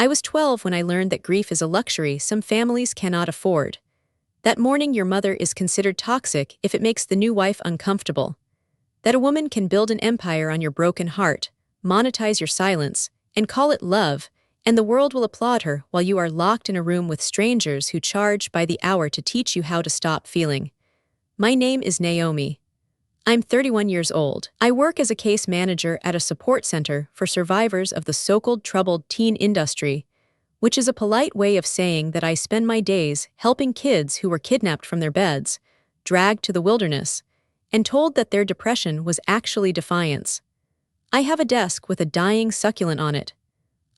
I was 12 when I learned that grief is a luxury some families cannot afford. That mourning your mother is considered toxic if it makes the new wife uncomfortable. That a woman can build an empire on your broken heart, monetize your silence, and call it love, and the world will applaud her while you are locked in a room with strangers who charge by the hour to teach you how to stop feeling. My name is Naomi. I'm 31 years old. I work as a case manager at a support center for survivors of the so-called troubled teen industry, which is a polite way of saying that I spend my days helping kids who were kidnapped from their beds, dragged to the wilderness, and told that their depression was actually defiance. I have a desk with a dying succulent on it.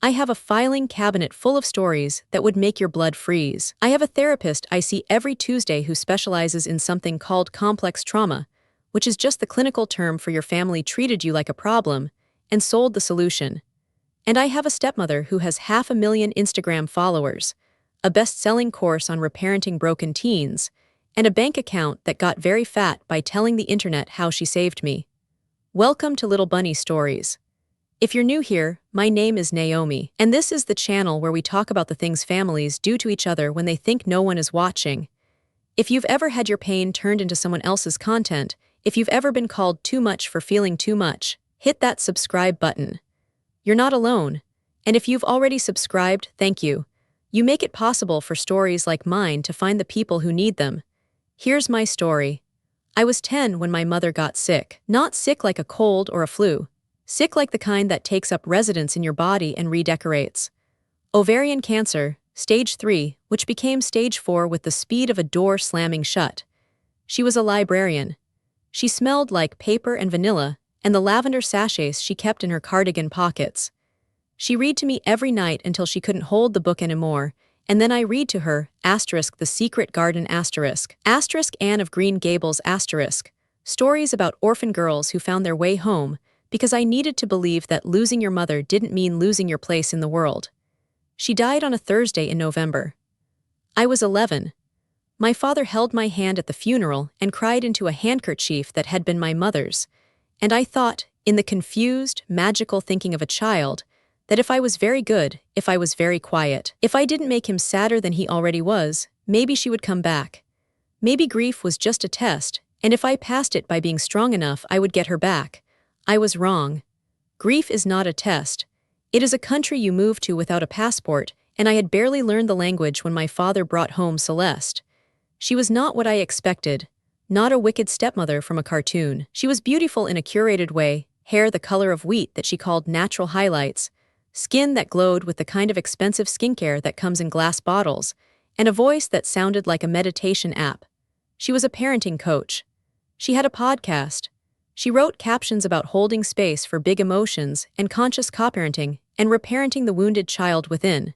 I have a filing cabinet full of stories that would make your blood freeze. I have a therapist I see every Tuesday who specializes in something called complex trauma, which is just the clinical term for your family treated you like a problem and sold the solution. And I have a stepmother who has 500,000 Instagram followers, a best-selling course on reparenting broken teens, and a bank account that got very fat by telling the internet how she saved me. Welcome to Little Bunny Stories. If you're new here, my name is Naomi, and this is the channel where we talk about the things families do to each other when they think no one is watching. If you've ever had your pain turned into someone else's content, if you've ever been called too much for feeling too much, hit that subscribe button. You're not alone, and if you've already subscribed, thank you. You make it possible for stories like mine to find the people who need them. Here's my story. I was 10 when my mother got sick. Not sick like a cold or a flu. Sick like the kind that takes up residence in your body and redecorates. Ovarian cancer, stage 3, which became stage 4 with the speed of a door slamming shut. She was a librarian. She smelled like paper and vanilla, and the lavender sachets she kept in her cardigan pockets. She read to me every night until she couldn't hold the book anymore, and then I read to her, The Secret Garden, Anne of Green Gables, stories about orphan girls who found their way home, because I needed to believe that losing your mother didn't mean losing your place in the world. She died on a Thursday in November. I was 11. My father held my hand at the funeral and cried into a handkerchief that had been my mother's, and I thought, in the confused, magical thinking of a child, that if I was very good, if I was very quiet, if I didn't make him sadder than he already was, maybe she would come back. Maybe grief was just a test, and if I passed it by being strong enough, I would get her back. I was wrong. Grief is not a test. It is a country you move to without a passport, and I had barely learned the language when my father brought home Celeste. She was not what I expected, not a wicked stepmother from a cartoon. She was beautiful in a curated way, hair the color of wheat that she called natural highlights, skin that glowed with the kind of expensive skincare that comes in glass bottles, and a voice that sounded like a meditation app. She was a parenting coach. She had a podcast. She wrote captions about holding space for big emotions and conscious co-parenting and reparenting the wounded child within.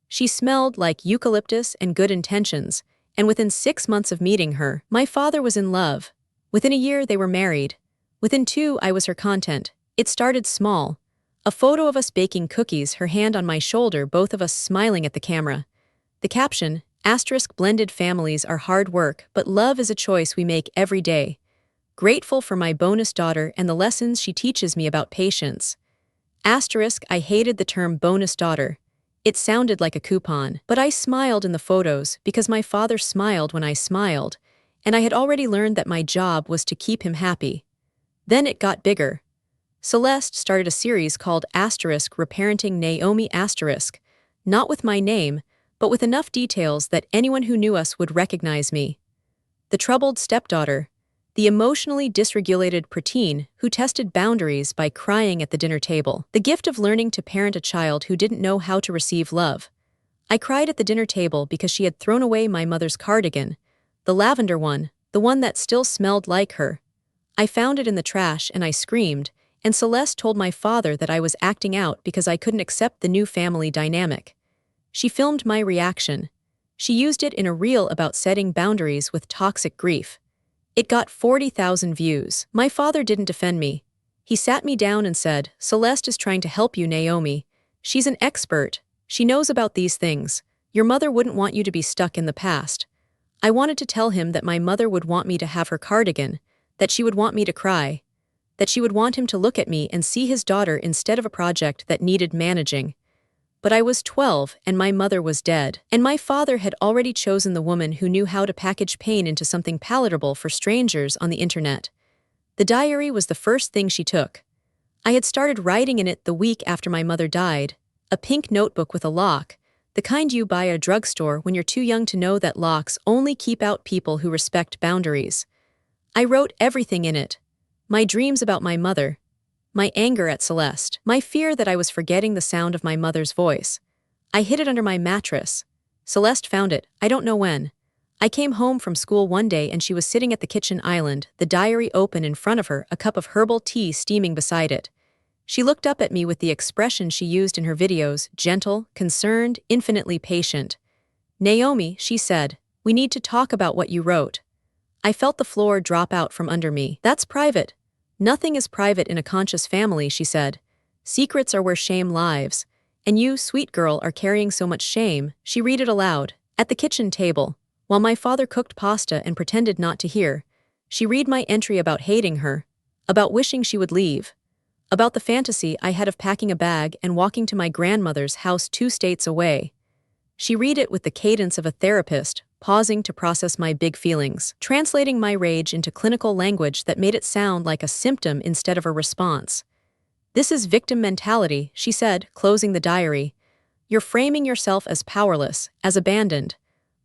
She smelled like eucalyptus and good intentions, and within 6 months of meeting her, my father was in love. Within a year, they were married. Within 2, I was her content. It started small. A photo of us baking cookies, her hand on my shoulder, both of us smiling at the camera. The caption, blended families are hard work, but love is a choice we make every day. Grateful for my bonus daughter and the lessons she teaches me about patience. I hated the term bonus daughter. It sounded like a coupon, but I smiled in the photos because my father smiled when I smiled, and I had already learned that my job was to keep him happy. Then it got bigger. Celeste started a series called Reparenting Naomi not with my name, but with enough details that anyone who knew us would recognize me. The troubled stepdaughter, the emotionally dysregulated preteen who tested boundaries by crying at the dinner table. The gift of learning to parent a child who didn't know how to receive love. I cried at the dinner table because she had thrown away my mother's cardigan, the lavender one, the one that still smelled like her. I found it in the trash and I screamed, and Celeste told my father that I was acting out because I couldn't accept the new family dynamic. She filmed my reaction. She used it in a reel about setting boundaries with toxic grief. It got 40,000 views. My father didn't defend me. He sat me down and said, Celeste is trying to help you, Naomi. She's an expert. She knows about these things. Your mother wouldn't want you to be stuck in the past. I wanted to tell him that my mother would want me to have her cardigan, that she would want me to cry, that she would want him to look at me and see his daughter instead of a project that needed managing. But I was 12 and my mother was dead. And my father had already chosen the woman who knew how to package pain into something palatable for strangers on the internet. The diary was the first thing she took. I had started writing in it the week after my mother died, a pink notebook with a lock, the kind you buy at a drugstore when you're too young to know that locks only keep out people who respect boundaries. I wrote everything in it. My dreams about my mother, my anger at Celeste, my fear that I was forgetting the sound of my mother's voice. I hid it under my mattress. Celeste found it, I don't know when. I came home from school one day and she was sitting at the kitchen island, the diary open in front of her, a cup of herbal tea steaming beside it. She looked up at me with the expression she used in her videos, gentle, concerned, infinitely patient. "Naomi," she said, "we need to talk about what you wrote." I felt the floor drop out from under me. "That's private." "Nothing is private in a conscious family," she said. "Secrets are where shame lives. And you, sweet girl, are carrying so much shame." She read it aloud, at the kitchen table, while my father cooked pasta and pretended not to hear. She read my entry about hating her, about wishing she would leave, about the fantasy I had of packing a bag and walking to my grandmother's house 2 states away. She read it with the cadence of a therapist, pausing to process my big feelings, translating my rage into clinical language that made it sound like a symptom instead of a response. "This is victim mentality," she said, closing the diary. "You're framing yourself as powerless, as abandoned.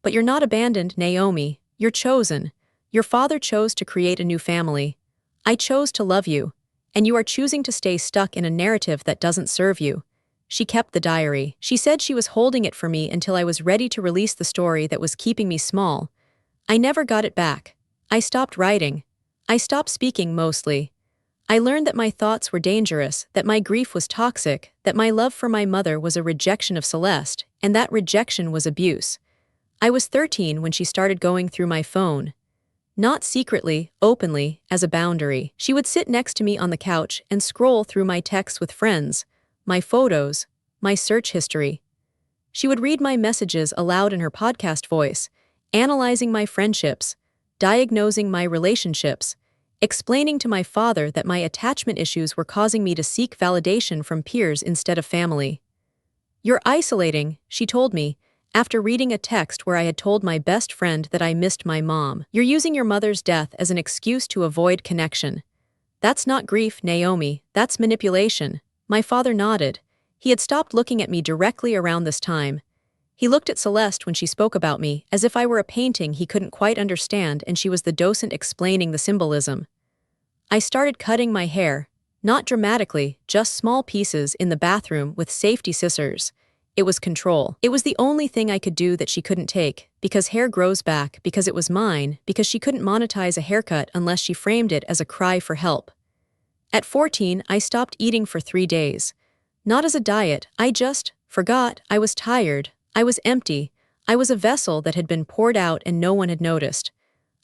But you're not abandoned, Naomi. You're chosen. Your father chose to create a new family. I chose to love you. And you are choosing to stay stuck in a narrative that doesn't serve you." She kept the diary. She said she was holding it for me until I was ready to release the story that was keeping me small. I never got it back. I stopped writing. I stopped speaking mostly. I learned that my thoughts were dangerous, that my grief was toxic, that my love for my mother was a rejection of Celeste, and that rejection was abuse. I was 13 when she started going through my phone. Not secretly, openly, as a boundary. She would sit next to me on the couch and scroll through my texts with friends, my photos, my search history. She would read my messages aloud in her podcast voice, analyzing my friendships, diagnosing my relationships, explaining to my father that my attachment issues were causing me to seek validation from peers instead of family. "You're isolating," she told me, after reading a text where I had told my best friend that I missed my mom. "You're using your mother's death as an excuse to avoid connection." "That's not grief, Naomi, that's manipulation." My father nodded. He had stopped looking at me directly around this time. He looked at Celeste when she spoke about me, as if I were a painting he couldn't quite understand and she was the docent explaining the symbolism. I started cutting my hair, not dramatically, just small pieces in the bathroom with safety scissors. It was control. It was the only thing I could do that she couldn't take, because hair grows back, because it was mine, because she couldn't monetize a haircut unless she framed it as a cry for help. At 14, I stopped eating for 3 days. Not as a diet, I just forgot. I was tired. I was empty. I was a vessel that had been poured out and no one had noticed.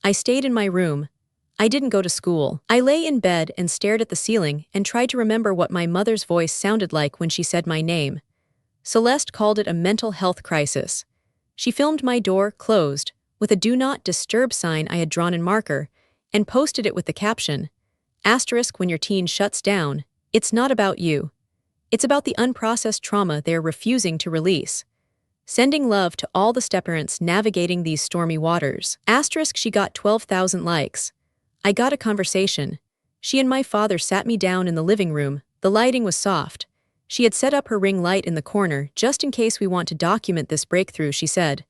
I stayed in my room. I didn't go to school. I lay in bed and stared at the ceiling and tried to remember what my mother's voice sounded like when she said my name. Celeste called it a mental health crisis. She filmed my door closed with a "Do Not Disturb" sign I had drawn in marker and posted it with the caption, "Asterisk, when your teen shuts down, it's not about you. It's about the unprocessed trauma they're refusing to release. Sending love to all the stepparents navigating these stormy waters." Asterisk, she got 12,000 likes. I got a conversation. She and my father sat me down in the living room. The lighting was soft. She had set up her ring light in the corner just in case we want to document this breakthrough, she said.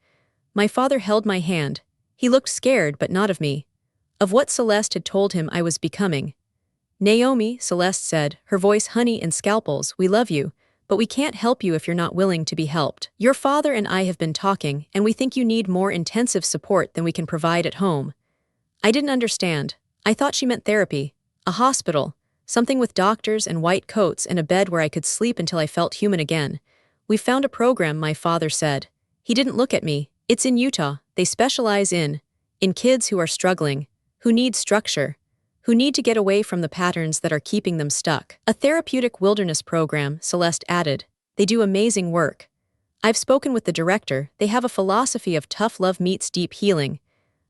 My father held my hand. He looked scared, but not of me. Of what Celeste had told him I was becoming. "Naomi," Celeste said, her voice honey and scalpels, "we love you, but we can't help you if you're not willing to be helped. Your father and I have been talking, and we think you need more intensive support than we can provide at home." I didn't understand. I thought she meant therapy, a hospital, something with doctors and white coats and a bed where I could sleep until I felt human again. "We found a program," my father said. He didn't look at me. "It's in Utah. They specialize in kids who are struggling, who need structure, who need to get away from the patterns that are keeping them stuck." "A therapeutic wilderness program," Celeste added. "They do amazing work. I've spoken with the director. They have a philosophy of tough love meets deep healing.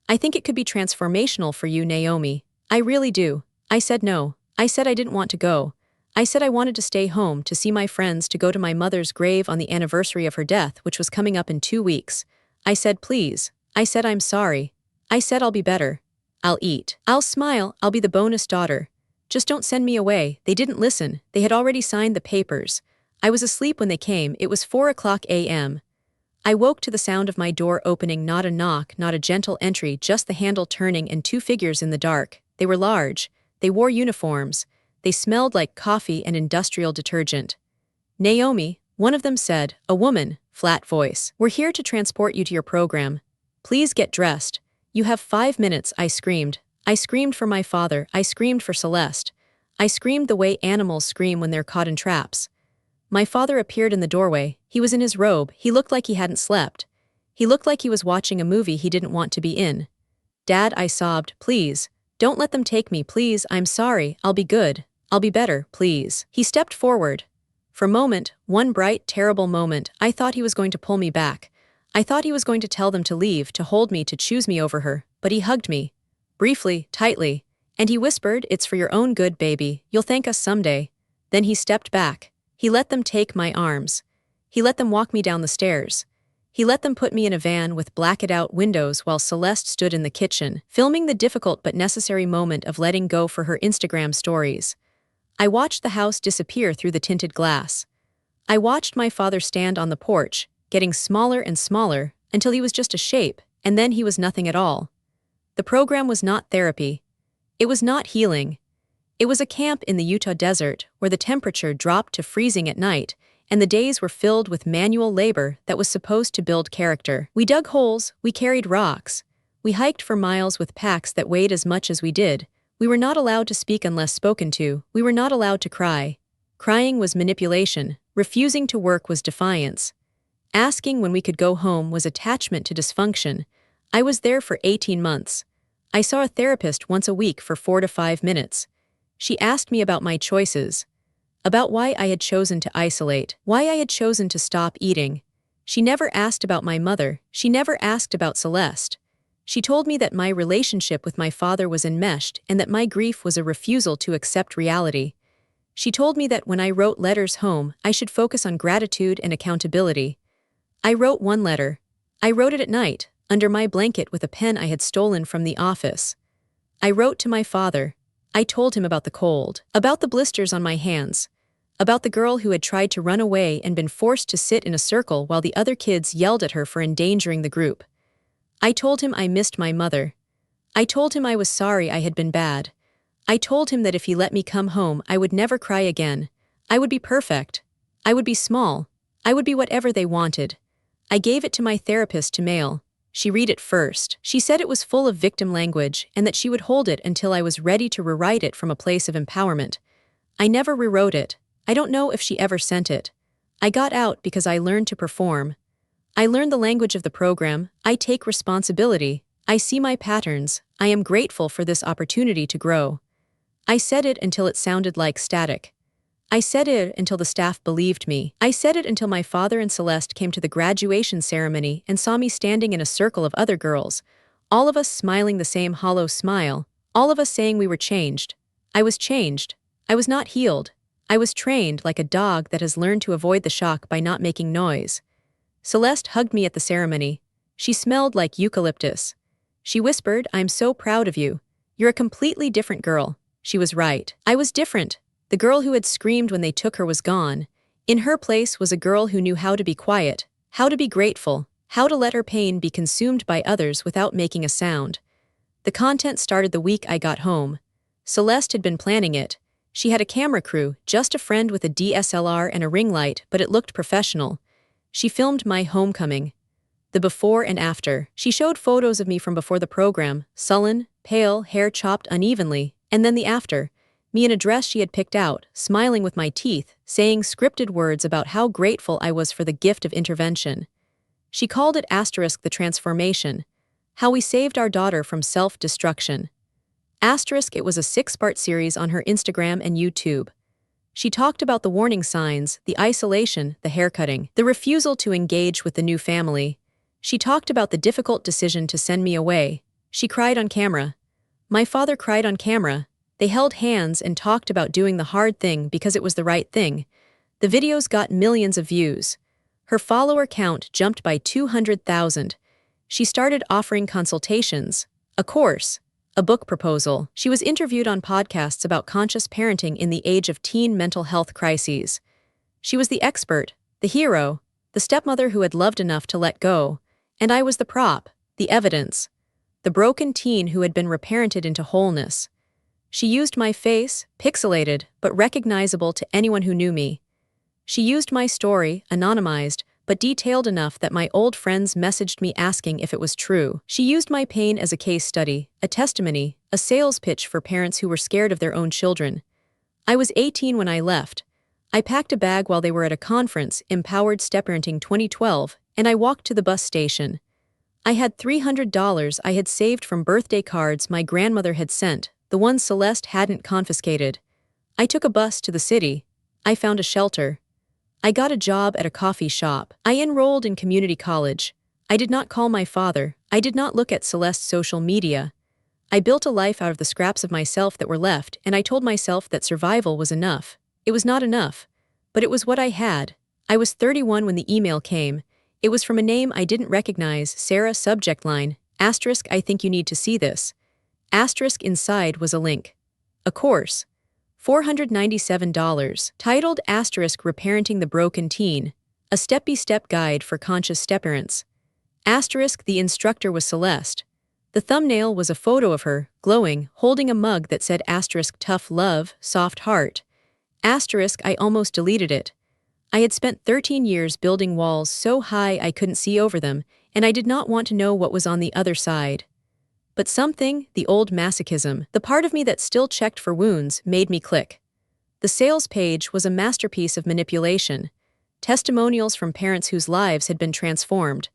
I think it could be transformational for you, Naomi. I really do." I said no. I said I didn't want to go. I said I wanted to stay home to see my friends, to go to my mother's grave on the anniversary of her death, which was coming up in 2 weeks. I said please. I said I'm sorry. I said I'll be better. I'll eat. I'll smile, I'll be the bonus daughter. Just don't send me away. They didn't listen. They had already signed the papers. I was asleep when they came. It was 4 a.m. I woke to the sound of my door opening, not a knock, not a gentle entry, just the handle turning and 2 figures in the dark. They were large. They wore uniforms. They smelled like coffee and industrial detergent. Naomi, one of them said, a woman, flat voice. We're here to transport you to your program. Please get dressed. You have 5 minutes, I screamed. I screamed for my father. I screamed for Celeste. I screamed the way animals scream when they're caught in traps. My father appeared in the doorway. He was in his robe. He looked like he hadn't slept. He looked like he was watching a movie he didn't want to be in. Dad, I sobbed, please. Don't let them take me, please. I'm sorry. I'll be good. I'll be better, please. He stepped forward. For a moment, one bright, terrible moment, I thought he was going to pull me back. I thought he was going to tell them to leave, to hold me, to choose me over her. But he hugged me. Briefly, tightly. And he whispered, it's for your own good, baby. You'll thank us someday. Then he stepped back. He let them take my arms. He let them walk me down the stairs. He let them put me in a van with blacked-out windows while Celeste stood in the kitchen, filming the difficult but necessary moment of letting go for her Instagram stories. I watched the house disappear through the tinted glass. I watched my father stand on the porch, getting smaller and smaller, until he was just a shape, and then he was nothing at all. The program was not therapy. It was not healing. It was a camp in the Utah desert where the temperature dropped to freezing at night, and the days were filled with manual labor that was supposed to build character. We dug holes, we carried rocks. We hiked for miles with packs that weighed as much as we did. We were not allowed to speak unless spoken to. We were not allowed to cry. Crying was manipulation. Refusing to work was defiance. Asking when we could go home was attachment to dysfunction. I was there for 18 months. I saw a therapist once a week for 4 to 5 minutes. She asked me about my choices, about why I had chosen to isolate, why I had chosen to stop eating. She never asked about my mother. She never asked about Celeste. She told me that my relationship with my father was enmeshed and that my grief was a refusal to accept reality. She told me that when I wrote letters home, I should focus on gratitude and accountability. I wrote one letter. I wrote it at night, under my blanket with a pen I had stolen from the office. I wrote to my father. I told him about the cold, about the blisters on my hands, about the girl who had tried to run away and been forced to sit in a circle while the other kids yelled at her for endangering the group. I told him I missed my mother. I told him I was sorry I had been bad. I told him that if he let me come home, I would never cry again. I would be perfect. I would be small. I would be whatever they wanted. I gave it to my therapist to mail. She read it first. She said it was full of victim language and that she would hold it until I was ready to rewrite it from a place of empowerment. I never rewrote it. I don't know if she ever sent it. I got out because I learned to perform. I learned the language of the program. I take responsibility. I see my patterns. I am grateful for this opportunity to grow. I said it until it sounded like static. I said it until the staff believed me. I said it until my father and Celeste came to the graduation ceremony and saw me standing in a circle of other girls, all of us smiling the same hollow smile, all of us saying we were changed. I was changed. I was not healed. I was trained like a dog that has learned to avoid the shock by not making noise. Celeste hugged me at the ceremony. She smelled like eucalyptus. She whispered, I'm so proud of you. You're a completely different girl. She was right. I was different. The girl who had screamed when they took her was gone. In her place was a girl who knew how to be quiet, how to be grateful, how to let her pain be consumed by others without making a sound. The content started the week I got home. Celeste had been planning it. She had a camera crew, just a friend with a DSLR and a ring light, but it looked professional. She filmed my homecoming. The before and after. She showed photos of me from before the program, sullen, pale, hair chopped unevenly, and then the after. Me in a dress she had picked out, smiling with my teeth, saying scripted words about how grateful I was for the gift of intervention. She called it the transformation, how we saved our daughter from self-destruction. It was a 6-part series on her Instagram and YouTube. She talked about the warning signs, the isolation, the haircutting, the refusal to engage with the new family. She talked about the difficult decision to send me away. She cried on camera. My father cried on camera. They held hands and talked about doing the hard thing because it was the right thing. The videos got millions of views. Her follower count jumped by 200,000. She started offering consultations, a course, a book proposal. She was interviewed on podcasts about conscious parenting in the age of teen mental health crises. She was the expert, the hero, the stepmother who had loved enough to let go, and I was the prop, the evidence, the broken teen who had been reparented into wholeness. She used my face, pixelated but recognizable to anyone who knew me. She used my story, anonymized, but detailed enough that my old friends messaged me asking if it was true. She used my pain as a case study, a testimony, a sales pitch for parents who were scared of their own children. I was 18 when I left. I packed a bag while they were at a conference, Empowered Stepparenting 2012, and I walked to the bus station. I had $300 I had saved from birthday cards my grandmother had sent, the ones Celeste hadn't confiscated. I took a bus to the city. I found a shelter. I got a job at a coffee shop. I enrolled in community college. I did not call my father. I did not look at Celeste's social media. I built a life out of the scraps of myself that were left, and I told myself that survival was enough. It was not enough, but it was what I had. I was 31 when the email came. It was from a name I didn't recognize. Sarah, subject line, asterisk, I think you need to see this. Asterisk inside was a link. A course. $497. Titled asterisk Reparenting the Broken Teen. A step-by-step guide for conscious stepparents. Asterisk the instructor was Celeste. The thumbnail was a photo of her, glowing, holding a mug that said asterisk tough love, soft heart. Asterisk I almost deleted it. I had spent 13 years building walls so high I couldn't see over them, and I did not want to know what was on the other side. But something, the old masochism, the part of me that still checked for wounds, made me click. The sales page was a masterpiece of manipulation. Testimonials from parents whose lives had been transformed.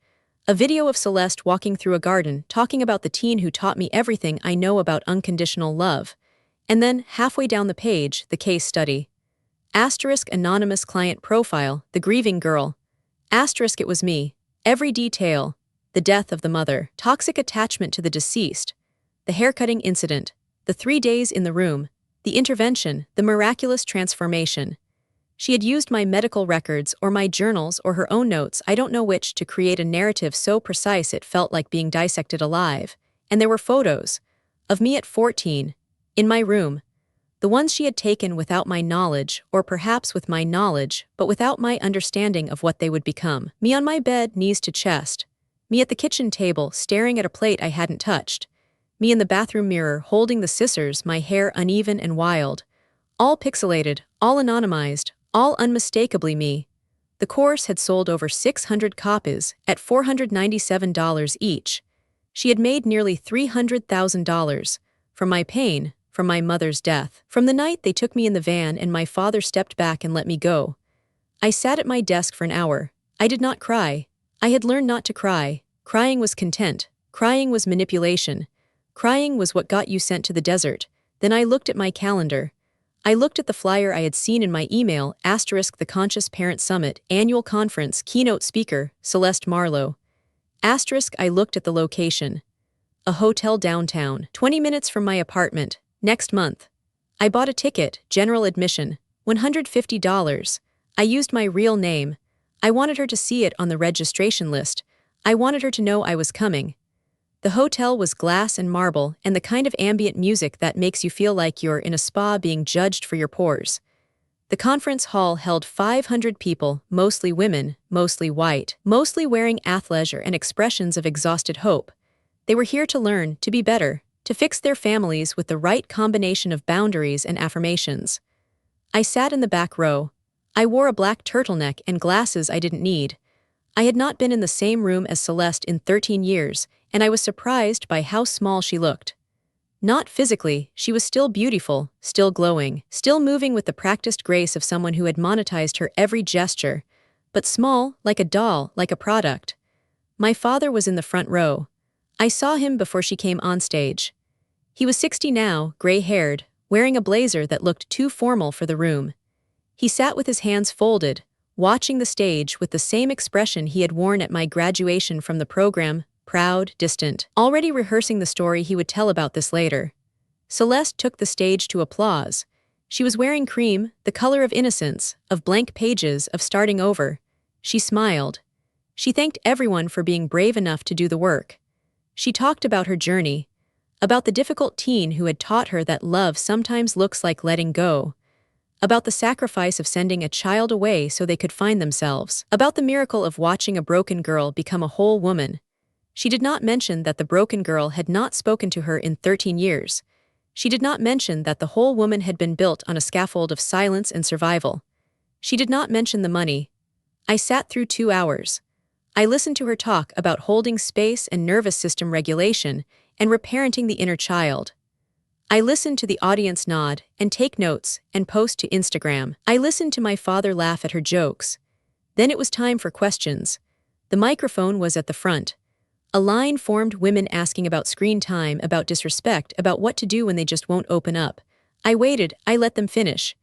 A video of Celeste walking through a garden, talking about the teen who taught me everything I know about unconditional love. And then, halfway down the page, the case study. Asterisk anonymous client profile, the grieving girl. Asterisk it was me. Every detail. The death of the mother. Toxic attachment to the deceased. The haircutting incident. The 3 days in the room. The intervention. The miraculous transformation. She had used my medical records or my journals or her own notes, I don't know which, to create a narrative so precise it felt like being dissected alive. And there were photos. Of me at 14. In my room. The ones she had taken without my knowledge, or perhaps with my knowledge, but without my understanding of what they would become. Me on my bed, knees to chest. Me at the kitchen table, staring at a plate I hadn't touched. Me in the bathroom mirror, holding the scissors, my hair uneven and wild. All pixelated, all anonymized, all unmistakably me. The course had sold over 600 copies, at $497 each. She had made nearly $300,000. From my pain, from my mother's death. From the night they took me in the van and my father stepped back and let me go. I sat at my desk for an hour. I did not cry. I had learned not to cry. Crying was content. Crying was manipulation. Crying was what got you sent to the desert. Then I looked at my calendar. I looked at the flyer I had seen in my email, asterisk the Conscious Parent Summit, annual conference, keynote speaker, Celeste Marlowe. Asterisk I looked at the location. A hotel downtown, 20 minutes from my apartment. Next month. I bought a ticket, general admission, $150. I used my real name. I wanted her to see it on the registration list. I wanted her to know I was coming. The hotel was glass and marble and the kind of ambient music that makes you feel like you're in a spa being judged for your pores. The conference hall held 500 people, mostly women, mostly white, mostly wearing athleisure and expressions of exhausted hope. They were here to learn, to be better, to fix their families with the right combination of boundaries and affirmations. I sat in the back row. I wore a black turtleneck and glasses I didn't need. I had not been in the same room as Celeste in 13 years, and I was surprised by how small she looked. Not physically, she was still beautiful, still glowing, still moving with the practiced grace of someone who had monetized her every gesture, but small, like a doll, like a product. My father was in the front row. I saw him before she came on stage. He was 60 now, gray-haired, wearing a blazer that looked too formal for the room. He sat with his hands folded, watching the stage with the same expression he had worn at my graduation from the program, proud, distant, already rehearsing the story he would tell about this later. Celeste took the stage to applause. She was wearing cream, the color of innocence, of blank pages, of starting over. She smiled. She thanked everyone for being brave enough to do the work. She talked about her journey, about the difficult teen who had taught her that love sometimes looks like letting go, about the sacrifice of sending a child away so they could find themselves, about the miracle of watching a broken girl become a whole woman. She did not mention that the broken girl had not spoken to her in 13 years. She did not mention that the whole woman had been built on a scaffold of silence and survival. She did not mention the money. I sat through 2 hours. I listened to her talk about holding space and nervous system regulation and reparenting the inner child. I listened to the audience nod and take notes and post to Instagram. I listened to my father laugh at her jokes. Then it was time for questions. The microphone was at the front. A line formed, women asking about screen time, about disrespect, about what to do when they just won't open up. I waited, I let them finish.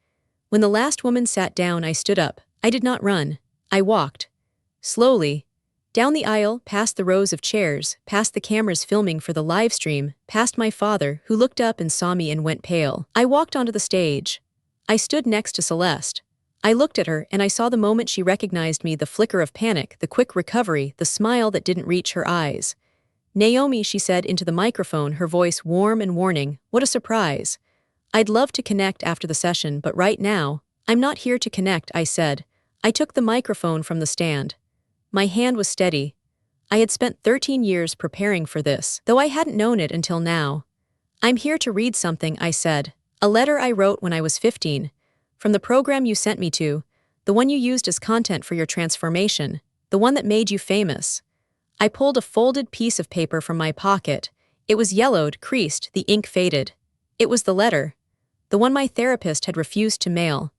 When the last woman sat down, I stood up. I did not run. I walked. Slowly. Down the aisle, past the rows of chairs, past the cameras filming for the live stream, past my father, who looked up and saw me and went pale. I walked onto the stage. I stood next to Celeste. I looked at her and I saw the moment she recognized me, the flicker of panic, the quick recovery, the smile that didn't reach her eyes. "Naomi," she said into the microphone, her voice warm and warning. "What a surprise. I'd love to connect after the session, but right now, I'm not here to connect," I said. I took the microphone from the stand. My hand was steady. I had spent 13 years preparing for this, though I hadn't known it until now. "I'm here to read something," I said. "A letter I wrote when I was 15. From the program you sent me to, the one you used as content for your transformation, the one that made you famous." I pulled a folded piece of paper from my pocket. It was yellowed, creased, the ink faded. It was the letter. The one my therapist had refused to mail.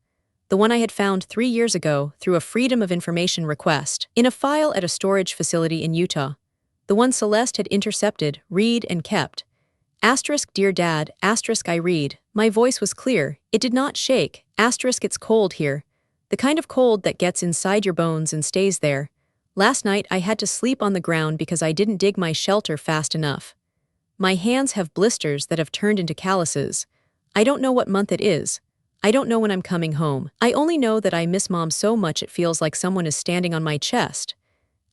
The one I had found 3 years ago through a Freedom of Information request, in a file at a storage facility in Utah. The one Celeste had intercepted, read, and kept. "Dear Dad, I read." My voice was clear. It did not shake. "It's cold here. The kind of cold that gets inside your bones and stays there. Last night I had to sleep on the ground because I didn't dig my shelter fast enough. My hands have blisters that have turned into calluses. I don't know what month it is. I don't know when I'm coming home. I only know that I miss Mom so much it feels like someone is standing on my chest."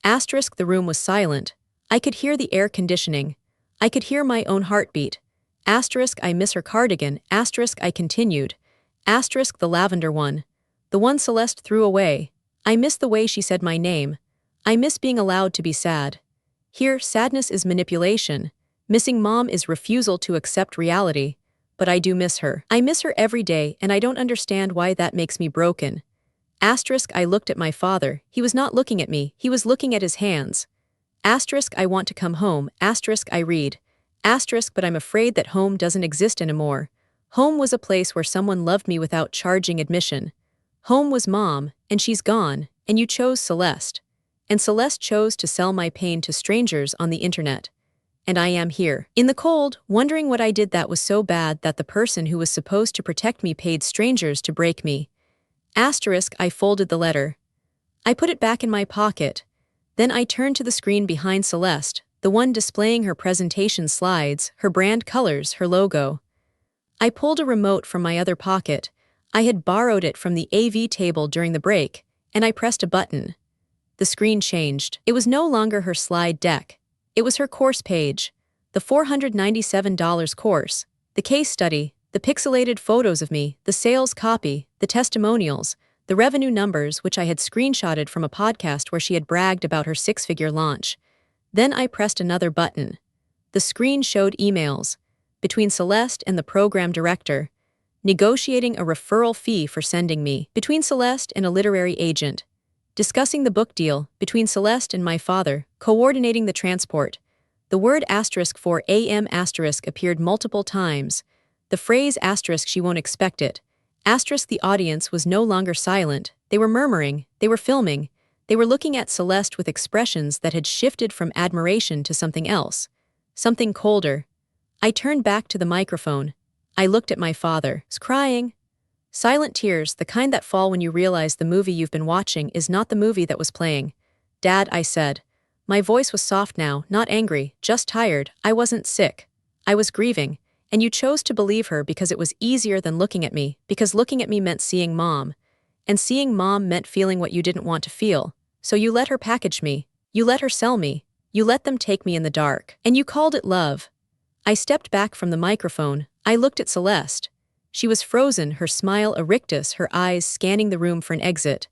The room was silent. I could hear the air conditioning. I could hear my own heartbeat. "I miss her cardigan." I continued. "The lavender one. The one Celeste threw away. I miss the way she said my name. I miss being allowed to be sad. Here, sadness is manipulation. Missing Mom is refusal to accept reality. But I do miss her. I miss her every day, and I don't understand why that makes me broken." I looked at my father. He was not looking at me. He was looking at his hands. "I want to come home." I read. "But I'm afraid that home doesn't exist anymore. Home was a place where someone loved me without charging admission. Home was Mom, and she's gone, and you chose Celeste. And Celeste chose to sell my pain to strangers on the internet. And I am here, in the cold, wondering what I did that was so bad that the person who was supposed to protect me paid strangers to break me." I folded the letter. I put it back in my pocket. Then I turned to the screen behind Celeste, the one displaying her presentation slides, her brand colors, her logo. I pulled a remote from my other pocket. I had borrowed it from the AV table during the break, and I pressed a button. The screen changed. It was no longer her slide deck. It was her course page, the $497 course, the case study, the pixelated photos of me, the sales copy, the testimonials, the revenue numbers which I had screenshotted from a podcast where she had bragged about her 6-figure launch. Then I pressed another button. The screen showed emails, between Celeste and the program director, negotiating a referral fee for sending me, between Celeste and a literary agent, discussing the book deal, between Celeste and my father, coordinating the transport. The word *4 AM* appeared multiple times. The phrase "she won't expect it." The audience was no longer silent. They were murmuring, they were filming, they were looking at Celeste with expressions that had shifted from admiration to something else, something colder. I turned back to the microphone. I looked at my father, crying. Silent tears, the kind that fall when you realize the movie you've been watching is not the movie that was playing. "Dad," I said. My voice was soft now, not angry, just tired. I wasn't sick. I was grieving. And you chose to believe her because it was easier than looking at me, because looking at me meant seeing mom. And seeing mom meant feeling what you didn't want to feel. So you let her package me. You let her sell me. You let them take me in the dark. And you called it love. I stepped back from the microphone. I looked at Celeste. She was frozen, her smile a rictus, her eyes scanning the room for an exit.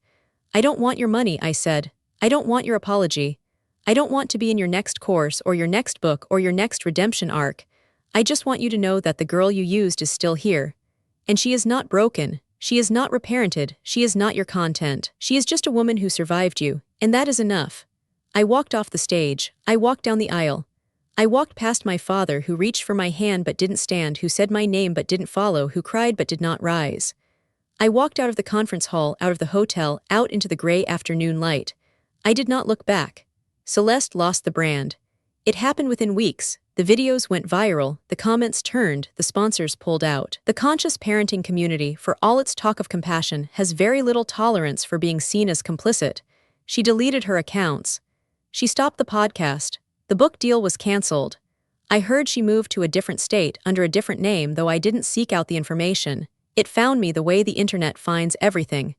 I don't want your money, I said. I don't want your apology. I don't want to be in your next course or your next book or your next redemption arc. I just want you to know that the girl you used is still here. And she is not broken. She is not reparented. She is not your content. She is just a woman who survived you, and that is enough. I walked off the stage. I walked down the aisle. I walked past my father, who reached for my hand but didn't stand, who said my name but didn't follow, who cried but did not rise. I walked out of the conference hall, out of the hotel, out into the gray afternoon light. I did not look back. Celeste lost the brand. It happened within weeks. The videos went viral, the comments turned, the sponsors pulled out. The conscious parenting community, for all its talk of compassion, has very little tolerance for being seen as complicit. She deleted her accounts. She stopped the podcast. The book deal was canceled. I heard she moved to a different state under a different name, though I didn't seek out the information. It found me the way the internet finds everything.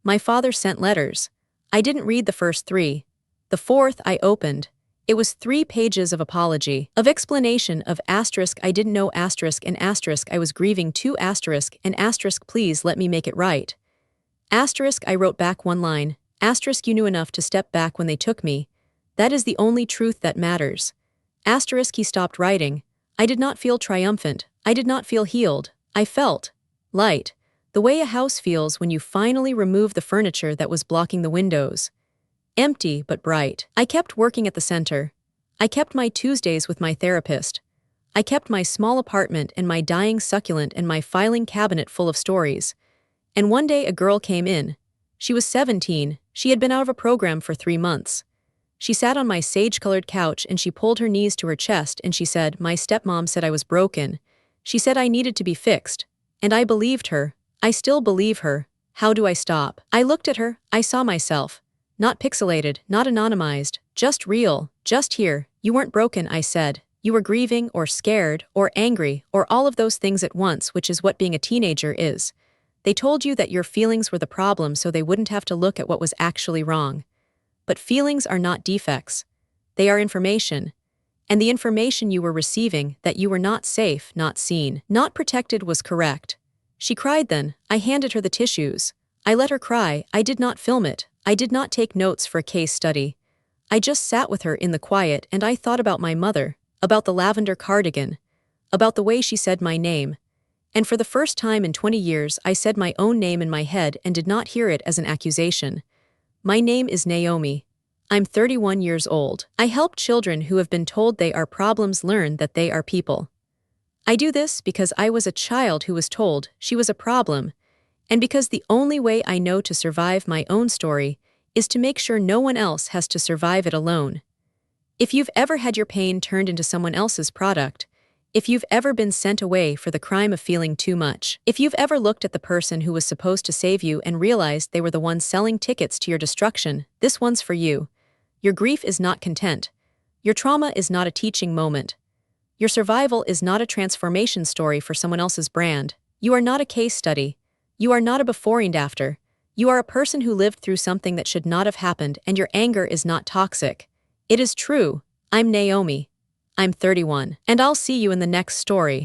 My father sent letters. I didn't read the first 3. The 4th I opened. It was 3 pages of apology, of explanation, of asterisk I didn't know asterisk and asterisk I was grieving 2 asterisk and asterisk please let me make it right. Asterisk I wrote back 1 line, asterisk you knew enough to step back when they took me. That is the only truth that matters. Asterisk he stopped writing. I did not feel triumphant. I did not feel healed. I felt light. The way a house feels when you finally remove the furniture that was blocking the windows. Empty but bright. I kept working at the center. I kept my Tuesdays with my therapist. I kept my small apartment and my dying succulent and my filing cabinet full of stories. And one day a girl came in. She was 17. She had been out of a program for 3 months. She sat on my sage-colored couch and she pulled her knees to her chest and she said, "My stepmom said I was broken. She said I needed to be fixed." And I believed her. I still believe her. How do I stop? I looked at her. I saw myself. Not pixelated, not anonymized, just real, just here. You weren't broken, I said. You were grieving or scared or angry or all of those things at once, which is what being a teenager is. They told you that your feelings were the problem so they wouldn't have to look at what was actually wrong. But feelings are not defects. They are information. And the information you were receiving, that you were not safe, not seen, not protected, was correct. She cried then. I handed her the tissues. I let her cry. I did not film it. I did not take notes for a case study. I just sat with her in the quiet and I thought about my mother, about the lavender cardigan, about the way she said my name. And for the first time in 20 years, I said my own name in my head and did not hear it as an accusation. My name is Naomi. I'm 31 years old. I help children who have been told they are problems learn that they are people. I do this because I was a child who was told she was a problem, and because the only way I know to survive my own story is to make sure no one else has to survive it alone. If you've ever had your pain turned into someone else's product, if you've ever been sent away for the crime of feeling too much, if you've ever looked at the person who was supposed to save you and realized they were the ones selling tickets to your destruction, this one's for you. Your grief is not content. Your trauma is not a teaching moment. Your survival is not a transformation story for someone else's brand. You are not a case study. You are not a before and after. You are a person who lived through something that should not have happened, and your anger is not toxic. It is true. I'm Naomi. I'm 31. And I'll see you in the next story.